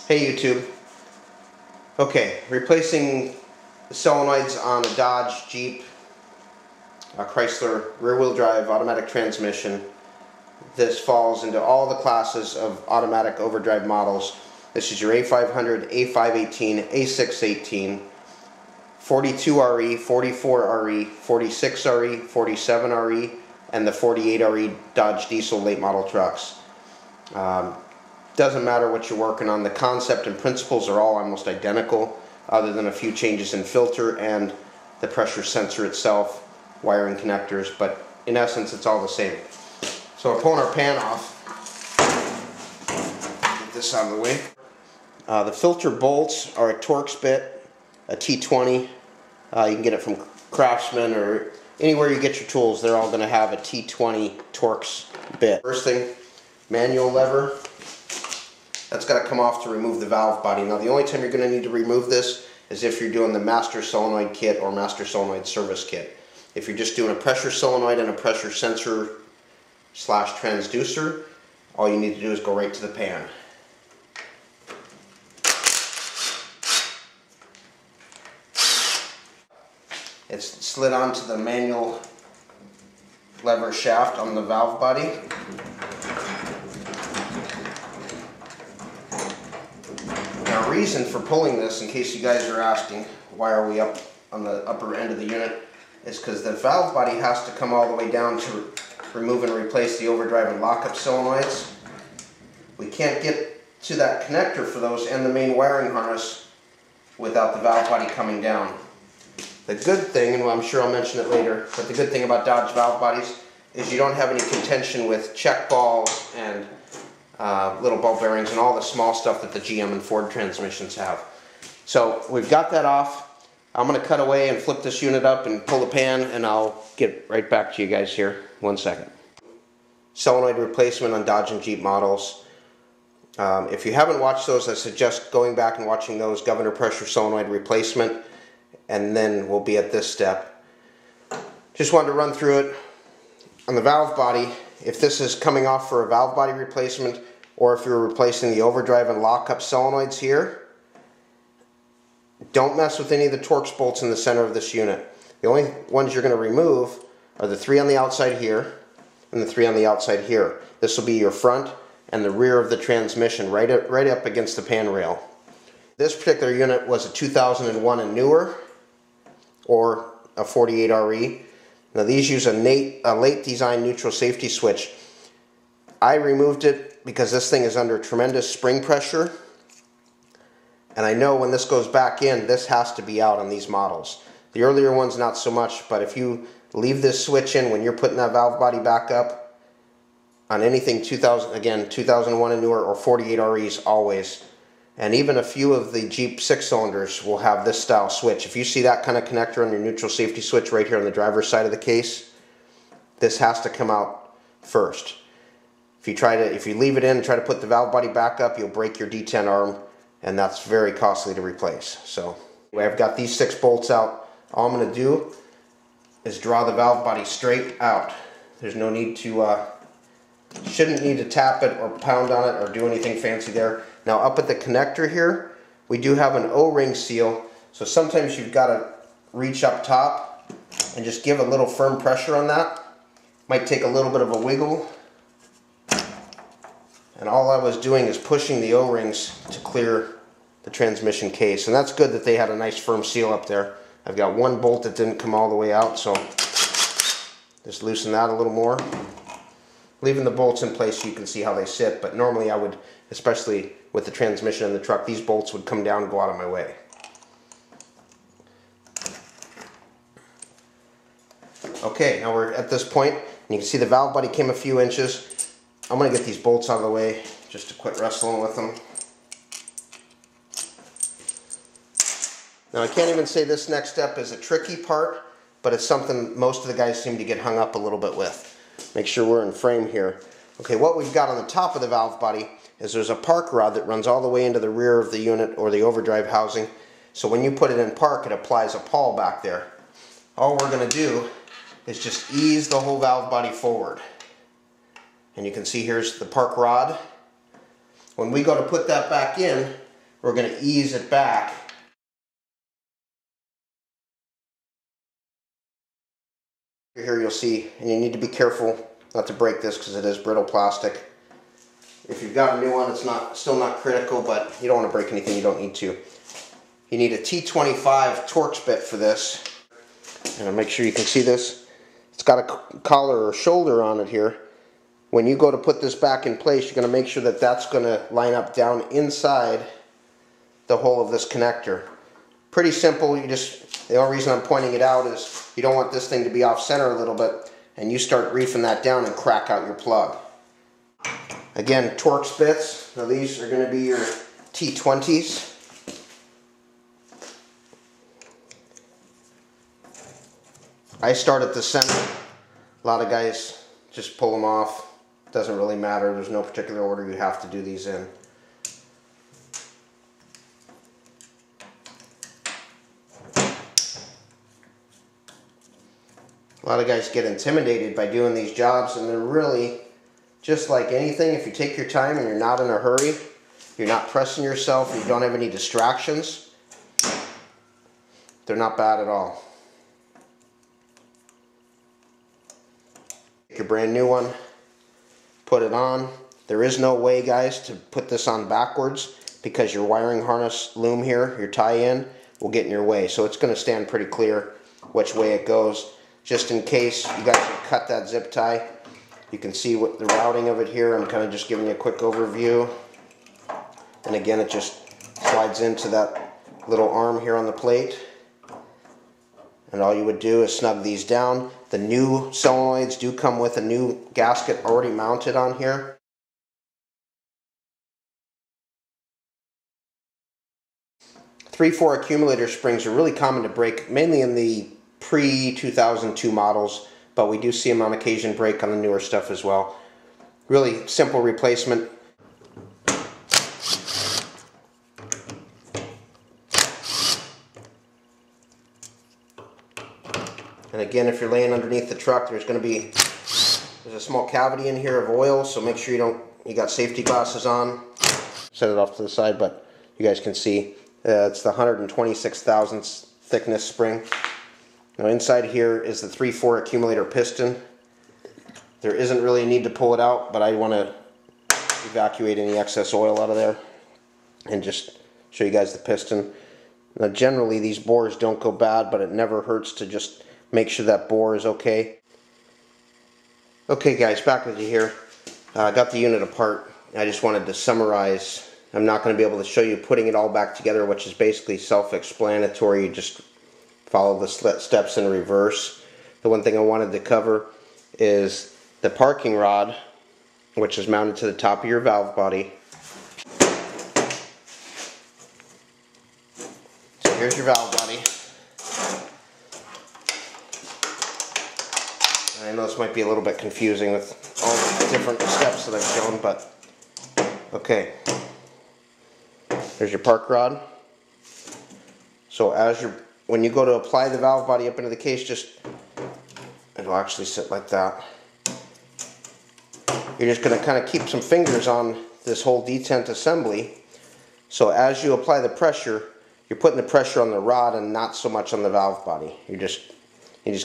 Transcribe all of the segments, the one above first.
Hey YouTube. Okay, replacing the solenoids on a Dodge, Jeep, a Chrysler rear-wheel drive automatic transmission. This falls into all the classes of automatic overdrive models. This is your A500, A518, A618, 42RE, 44RE, 46RE, 47RE, and the 48RE Dodge diesel late model trucks. Doesn't matter what you're working on. The concept and principles are all almost identical, other than a few changes in filter and the pressure sensor itself, wiring connectors, but in essence it's all the same. So we're pulling our pan off. Get this out of the way. The filter bolts are a Torx bit, a T20. You can get it from Craftsman or anywhere you get your tools. They're all going to have a T20 Torx bit. First thing, manual lever. That's got to come off to remove the valve body. Now the only time you're going to need to remove this is if you're doing the master solenoid kit or master solenoid service kit. If you're just doing a pressure solenoid and a pressure sensor / transducer, all you need to do is go right to the pan. It's slid onto the manual lever shaft on the valve body. Now, reason for pulling this, in case you guys are asking why are we up on the upper end of the unit, is because the valve body has to come all the way down to remove and replace the overdrive and lockup solenoids. We can't get to that connector for those and the main wiring harness without the valve body coming down. The good thing, and I'm sure I'll mention it later, but the good thing about Dodge valve bodies is you don't have any contention with check balls and little ball bearings and all the small stuff that the GM and Ford transmissions have. So we've got that off. I'm going to cut away and flip this unit up and pull the pan, and I'll get right back to you guys here. 1 second. Solenoid replacement on Dodge and Jeep models. If you haven't watched those, I suggest going back and watching those. Governor pressure solenoid replacement, and then we'll be at this step. Just wanted to run through it. On the valve body, if this is coming off for a valve body replacement, or if you're replacing the overdrive and lockup solenoids here, don't mess with any of the Torx bolts in the center of this unit. The only ones you're going to remove are the 3 on the outside here and the 3 on the outside here. This will be your front and the rear of the transmission, right up against the pan rail. This particular unit was a 2001 and newer, or a 48RE. Now these use a late design neutral safety switch. I removed it because this thing is under tremendous spring pressure, and I know when this goes back in, this has to be out on these models. The earlier ones not so much, but if you leave this switch in when you're putting that valve body back up on anything 2001 and newer or 48REs always, and even a few of the Jeep 6-cylinders will have this style switch. If you see that kind of connector on your neutral safety switch right here on the driver's side of the case, this has to come out first. If you leave it in and try to put the valve body back up, you'll break your D10 arm, and that's very costly to replace. So anyway, I've got these 6 bolts out. All I'm going to do is draw the valve body straight out. There's no need to, shouldn't need to tap it or pound on it or do anything fancy there. Now up at the connector here, we do have an O-ring seal, so sometimes you've got to reach up top and just give a little firm pressure on that. Might take a little bit of a wiggle. And all I was doing is pushing the O-rings to clear the transmission case. And that's good that they had a nice firm seal up there. I've got 1 bolt that didn't come all the way out, so just loosen that a little more. Leaving the bolts in place so you can see how they sit, but normally I would, especially with the transmission in the truck, these bolts would come down and go out of my way. Okay, now we're at this point, and you can see the valve body came a few inches. I'm going to get these bolts out of the way just to quit wrestling with them. Now I can't even say this next step is a tricky part, but it's something most of the guys seem to get hung up a little bit with. Make sure we're in frame here. Okay, what we've got on the top of the valve body is there's a park rod that runs all the way into the rear of the unit or the overdrive housing. So when you put it in park, it applies a pawl back there. All we're going to do is just ease the whole valve body forward. And you can see here's the park rod. When we go to put that back in, we're going to ease it back. Here you'll see, and you need to be careful not to break this because it is brittle plastic. If you've got a new one, it's still not critical, but you don't want to break anything you don't need to. You need a T25 Torx bit for this. And I'll make sure you can see this. It's got a collar or shoulder on it here. When you go to put this back in place, you're going to make sure that that's going to line up down inside the hole of this connector. Pretty simple. The only reason I'm pointing it out is you don't want this thing to be off center a little bit, and you start reefing that down and crack out your plug. Again, Torx bits. Now these are going to be your T20s. I start at the center. A lot of guys just pull them off. Doesn't really matter. There's no particular order you have to do these in. A lot of guys get intimidated by doing these jobs, and they're really just like anything. If you take your time and you're not in a hurry, you're not pressing yourself, and you don't have any distractions, they're not bad at all. Take your brand new one, put it on. There is no way, guys, to put this on backwards because your wiring harness loom here, your tie-in, will get in your way. So it's going to stand pretty clear which way it goes. Just in case you guys cut that zip tie, you can see what the routing of it here. I'm kind of just giving you a quick overview. And again, it just slides into that little arm here on the plate. And all you would do is snug these down. The new solenoids do come with a new gasket already mounted on here. Three-4 accumulator springs are really common to break, mainly in the pre-2002 models, but we do see them on occasion break on the newer stuff as well. Really simple replacement. And again, if you're laying underneath the truck, there's a small cavity in here of oil, so make sure you got safety glasses on. Set it off to the side, but you guys can see it's the 126 thousandths thickness spring. Now inside here is the 3/4 accumulator piston. There isn't really a need to pull it out, but I want to evacuate any excess oil out of there and just show you guys the piston. Now generally these bores don't go bad, but it never hurts to just make sure that bore is okay. Okay guys, back with you here. I got the unit apart. I just wanted to summarize. I'm not going to be able to show you putting it all back together, which is basically self-explanatory. You just follow the steps in reverse. The one thing I wanted to cover is the parking rod, which is mounted to the top of your valve body. So here's your valve body. I know this might be a little bit confusing with all the different steps that I've shown, but okay. There's your park rod. So when you go to apply the valve body up into the case, it'll actually sit like that. You're just going to kind of keep some fingers on this whole detent assembly. So as you apply the pressure, you're putting the pressure on the rod and not so much on the valve body. You're just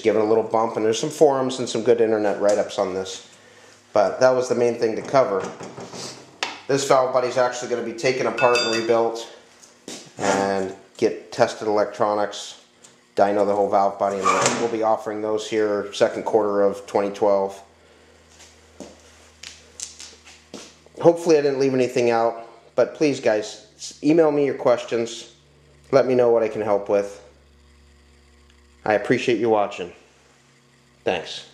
giving a little bump, and there's some forums and some good internet write-ups on this. But that was the main thing to cover. This valve body is actually going to be taken apart and rebuilt and get tested electronics, dyno the whole valve body, and we'll be offering those here second quarter of 2012. Hopefully I didn't leave anything out, but please guys, email me your questions. Let me know what I can help with. I appreciate you watching. Thanks.